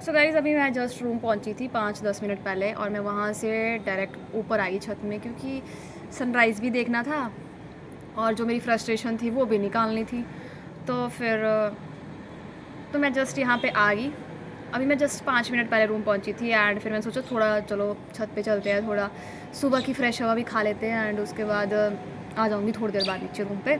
So guys अभी मैं just room पहुंची थी 5-10 मिनट पहले और मैं वहाँ से डायरेक्ट ऊपर आई छत में क्योंकि सनराइज़ भी देखना था और जो मेरी फ्रस्ट्रेशन थी वो भी निकालनी थी। तो फिर तो मैं जस्ट यहाँ पे आ गई। अभी मैं जस्ट 5 मिनट पहले रूम पहुँची थी एंड फिर मैंने सोचा थोड़ा चलो छत पे चलते हैं, थोड़ा सुबह की फ्रेश हवा भी खा लेते हैं एंड उसके बाद आ जाऊँगी थोड़ी देर बाद नीचे रूम पे।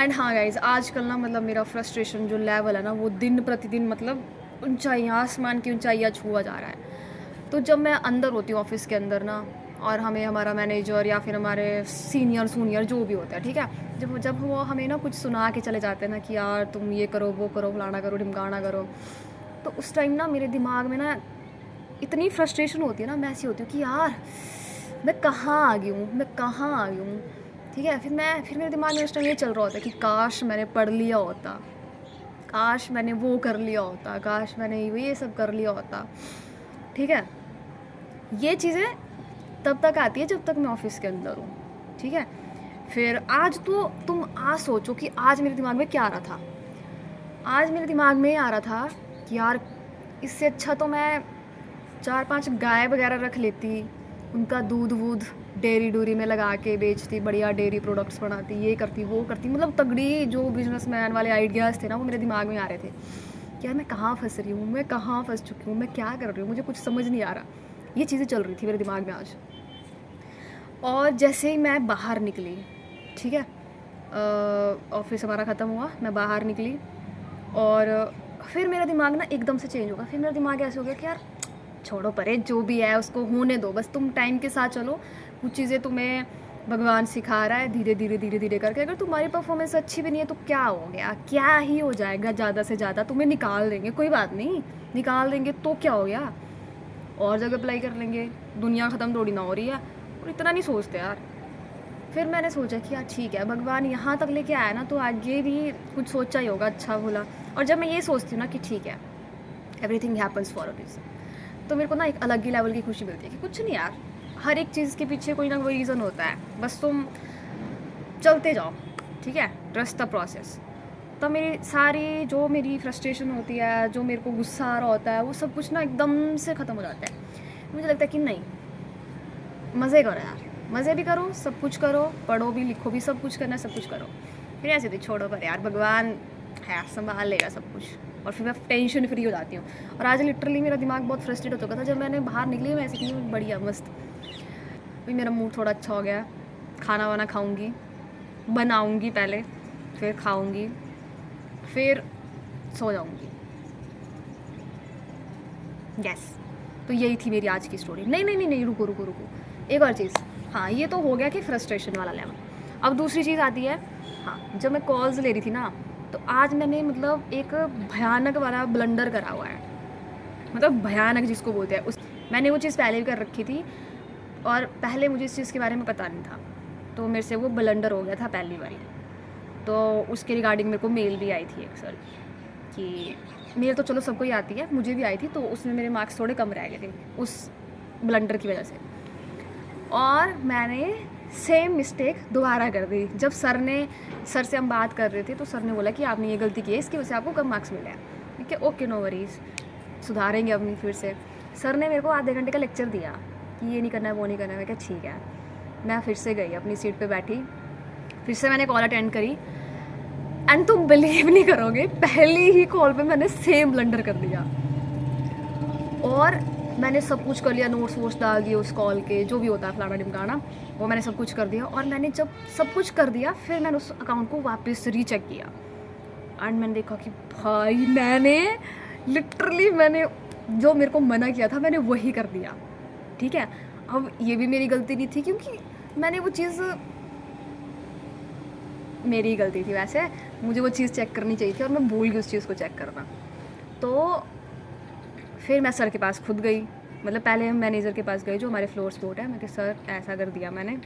एंड हाँ गाइज़ आजकल ना मतलब मेरा फ्रस्ट्रेशन जो लेवल है ना वो दिन प्रतिदिन मतलब ऊंचाइयाँ, आसमान की ऊंचाइयाँ छुआ जा रहा है। तो जब मैं अंदर होती हूँ ऑफिस के अंदर ना और हमें हमारा मैनेजर या फिर हमारे सीनियर जो भी होता है, ठीक है, जब जब वो हमें ना कुछ सुना के चले जाते हैं ना कि यार तुम ये करो वो करो फलाना करो ढिमकाना करो, तो उस टाइम ना मेरे दिमाग में ना इतनी फ्रस्ट्रेशन होती है ना, मैं ऐसी होती हूँ कि यार मैं कहाँ आ गई हूँ, मैं कहाँ आ गई हूँ। ठीक है, फिर मेरे दिमाग में उस टाइम ये चल रहा होता है कि काश मैंने पढ़ लिया होता, काश मैंने वो कर लिया होता, काश मैंने ये सब कर लिया होता। ठीक है, ये चीज़ें तब तक आती है जब तक मैं ऑफिस के अंदर हूँ। ठीक है, फिर आज तो तुम आज सोचो कि आज मेरे दिमाग में क्या आ रहा था। आज मेरे दिमाग में ये आ रहा था कि यार इससे अच्छा तो मैं 4-5 गाय वगैरह रख लेती, उनका दूध वूध डेयरी डूरी में लगा के बेचती, बढ़िया डेयरी प्रोडक्ट्स बनाती, ये करती वो करती, मतलब तगड़ी जो बिजनेसमैन वाले आइडियाज़ थे ना वो मेरे दिमाग में आ रहे थे कि यार मैं कहाँ फंस रही हूँ, मैं कहाँ फंस चुकी हूँ, मैं क्या कर रही हूँ, मुझे कुछ समझ नहीं आ रहा। ये चीज़ें चल रही थी मेरे दिमाग में आज। और जैसे ही मैं बाहर निकली, ठीक है, ऑफिस हमारा ख़त्म हुआ, मैं बाहर निकली और फिर मेरा दिमाग ना एकदम से चेंज होगा। फिर मेरा दिमाग ऐसे हो गया कि यार छोड़ो परे, जो भी है उसको होने दो, बस तुम टाइम के साथ चलो। कुछ चीज़ें तुम्हें भगवान सिखा रहा है धीरे धीरे धीरे धीरे करके। अगर तुम्हारी परफॉर्मेंस अच्छी भी नहीं है तो क्या हो गया, क्या ही हो जाएगा, ज़्यादा से ज़्यादा तुम्हें निकाल देंगे, कोई बात नहीं, निकाल देंगे तो क्या हो गया, और जगह अप्लाई कर लेंगे, दुनिया ख़त्म थोड़ी ना हो रही है। और इतना नहीं सोचते यार। फिर मैंने सोचा कि यार ठीक है, भगवान यहाँ तक लेके आया ना तो आगे भी कुछ सोचा ही होगा अच्छा भला। और जब मैं ये सोचती हूँ ना कि ठीक है everything happens for a reason, तो मेरे को ना एक अलग ही लेवल की खुशी मिलती है कि कुछ नहीं यार, हर एक चीज़ के पीछे कोई ना कोई रीज़न होता है, बस तुम चलते जाओ। ठीक है, ट्रस्ट द प्रोसेस। तब मेरी सारी जो मेरी फ्रस्ट्रेशन होती है, जो मेरे को गुस्सा आ रहा होता है, वो सब कुछ ना एकदम से ख़त्म हो जाता है। मुझे लगता है कि नहीं, मज़े करो यार, मज़े भी करो, सब कुछ करो, पढ़ो भी लिखो भी, सब कुछ करना है, सब कुछ करो। फिर ऐसे थी छोड़ो पर यार, भगवान है संभाल लेगा सब कुछ। और फिर मैं टेंशन फ्री हो जाती हूँ। और आज लिटरली मेरा दिमाग बहुत फ्रस्ट्रेट हो चुका था, जब मैंने बाहर निकली मैं ऐसे की बढ़िया मस्त, अभी मेरा मूड थोड़ा अच्छा हो गया। खाना वाना खाऊंगी, बनाऊंगी पहले, फिर खाऊंगी, फिर सो जाऊंगी। यस, तो यही थी मेरी आज की स्टोरी। नहीं नहीं नहीं नहीं, रुको रुको रुको, एक और चीज़। हाँ, ये तो हो गया कि फ्रस्ट्रेशन वाला लेवल। अब दूसरी चीज़ आती है, हाँ, जब मैं कॉल्स ले रही थी ना तो आज मैंने मतलब एक भयानक वाला ब्लंडर करा हुआ है। मतलब भयानक जिसको बोलते हैं, उस मैंने वो चीज़ पहले भी कर रखी थी और पहले मुझे इस चीज़ के बारे में पता नहीं था, तो मेरे से वो ब्लंडर हो गया था पहली बारी। तो उसके रिगार्डिंग मेरे को मेल भी आई थी एक सर कि मेल तो चलो सबको ही आती है, मुझे भी आई थी, तो उसमें मेरे मार्क्स थोड़े कम रह गए थे उस ब्लंडर की वजह से। और मैंने सेम मिस्टेक दोबारा कर दी। जब सर से हम बात कर रहे थे तो सर ने बोला कि आपने ये गलती की है, इसकी वजह से आपको कम मार्क्स मिले हैं। ठीक है, ओके नो वरीज, सुधारेंगे अपनी। फिर से सर ने मेरे को आधे घंटे का लेक्चर दिया कि ये नहीं करना है वो नहीं करना है। मैं क्या ठीक है, मैं फिर से गई अपनी सीट पे बैठी, फिर से मैंने कॉल अटेंड करी एंड तुम बिलीव नहीं करोगे, पहली ही कॉल पे मैंने सेम ब्लंडर कर दिया। और मैंने सब कुछ कर लिया, नोट्स वोट्स डाल दिए उस कॉल के, जो भी होता है फलाना ढिमकाना, वो मैंने सब कुछ कर दिया। और मैंने जब सब कुछ कर दिया फिर मैंने उस अकाउंट को वापस रीचेक किया एंड मैंने देखा कि भाई मैंने लिटरली मैंने जो मेरे को मना किया था मैंने वही कर दिया। ठीक है, अब ये भी मेरी गलती नहीं थी क्योंकि मैंने वो चीज़, मेरी ही गलती थी वैसे, मुझे वो चीज़ चेक करनी चाहिए थी और मैं भूल गई उस चीज़ को चेक करना। तो फिर मैं सर के पास खुद गई, मतलब पहले हम मैनेजर के पास गए जो हमारे फ्लोर स्पोर्ट है। मैं कि सर ऐसा कर दिया मैंने,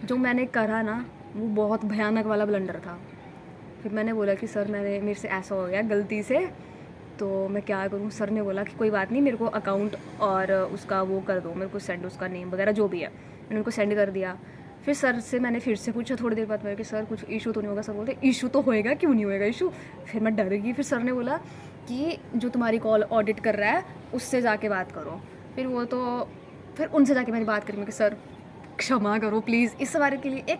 जो मैंने करा ना वो बहुत भयानक वाला ब्लंडर था। फिर मैंने बोला कि सर मेरे से ऐसा हो गया गलती से, तो मैं क्या करूँ। सर ने बोला कि कोई बात नहीं, मेरे को अकाउंट और उसका वो कर दो, मेरे को सेंड, उसका नेम वगैरह जो भी है मैंने उनको सेंड कर दिया। फिर सर से मैंने फिर से पूछा थोड़ी देर बाद मैं कि सर कुछ इशू तो नहीं होगा। सर बोलते इशू तो होएगा, क्यों नहीं होएगा इशू। फिर मैं डर गई। फिर सर ने बोला कि जो तुम्हारी कॉल ऑडिट कर रहा है उससे जाके बात करो। फिर उनसे जाके मैंने बात करी, मैं कि सर क्षमा करो प्लीज़, इस बार के लिए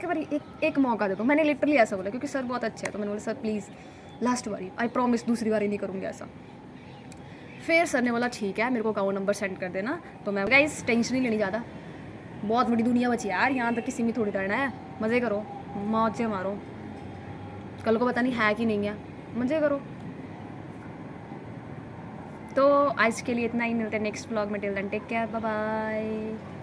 एक मौका दे दो। मैंने लिटरली ऐसा बोला क्योंकि सर बहुत अच्छे हैं, तो मैंने बोला सर प्लीज़ लास्ट बारी, आई प्रॉमिस दूसरी बारी नहीं करूँगी ऐसा। फिर सर ने बोला ठीक है, मेरे को अकाउंट नंबर सेंड कर देना। तो मैं गाइस टेंशन नहीं लेनी ज़्यादा, बहुत बड़ी दुनिया बची यार, यहाँ तक किसी में थोड़ी करना है। मज़े करो, मौजे मारो, कल को पता नहीं है कि नहीं है, मज़े करो। तो आज के लिए इतना ही, मिलते हैं नेक्स्ट व्लॉग में। Till then take care, bye bye.